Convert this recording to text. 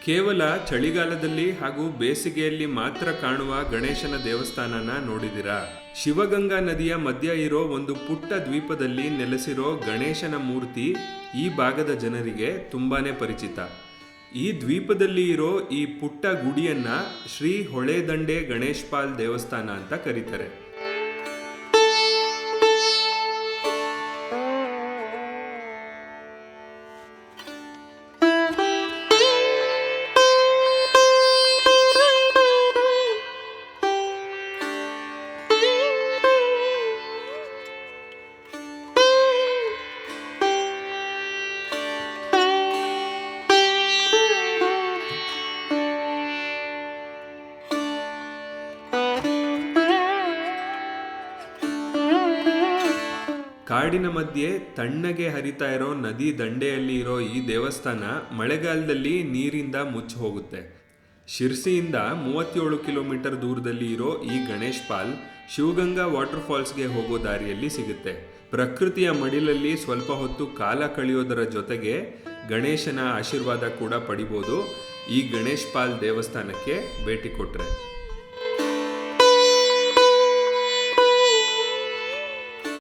ಕೇವಲ ಚಳಿಗಾಲದಲ್ಲಿ ಹಾಗೂ ಬೇಸಿಗೆಯಲ್ಲಿ ಮಾತ್ರ ಕಾಣುವ ಗಣೇಶನ ದೇವಸ್ಥಾನನ ನೋಡಿದಿರಾ? ಶಿವಗಂಗಾ ನದಿಯ ಮಧ್ಯ ಇರೋ ಒಂದು ಪುಟ್ಟ ದ್ವೀಪದಲ್ಲಿ ನೆಲೆಸಿರೋ ಗಣೇಶನ ಮೂರ್ತಿ ಈ ಭಾಗದ ಜನರಿಗೆ ತುಂಬಾನೇ ಪರಿಚಿತ. ಈ ದ್ವೀಪದಲ್ಲಿ ಇರೋ ಈ ಪುಟ್ಟ ಗುಡಿಯನ್ನ ಶ್ರೀ ಹೊಳೆದಂಡೆ ಗಣೇಶಪಾಲ್ ದೇವಸ್ಥಾನ ಅಂತ ಕರೀತಾರೆ. ಕಾಡಿನ ಮಧ್ಯೆ ತಣ್ಣಗೆ ಹರಿತಾ ಇರೋ ನದಿ ದಂಡೆಯಲ್ಲಿ ಇರೋ ಈ ದೇವಸ್ಥಾನ ಮಳೆಗಾಲದಲ್ಲಿ ನೀರಿಂದ ಮುಚ್ಚಿ ಹೋಗುತ್ತೆ. ಶಿರ್ಸಿಯಿಂದ 37 ಕಿಲೋಮೀಟರ್ ದೂರದಲ್ಲಿ ಇರೋ ಈ ಗಣೇಶಪಾಲ್ ಶಿವಗಂಗಾ ವಾಟರ್ ಫಾಲ್ಸ್ಗೆ ಹೋಗೋ ದಾರಿಯಲ್ಲಿ ಸಿಗುತ್ತೆ. ಪ್ರಕೃತಿಯ ಮಡಿಲಲ್ಲಿ ಸ್ವಲ್ಪ ಹೊತ್ತು ಕಾಲ ಕಳೆಯೋದರ ಜೊತೆಗೆ ಗಣೇಶನ ಆಶೀರ್ವಾದ ಕೂಡ ಪಡಿಬೋದು ಈ ಗಣೇಶಪಾಲ್ ದೇವಸ್ಥಾನಕ್ಕೆ ಭೇಟಿ ಕೊಟ್ರೆ.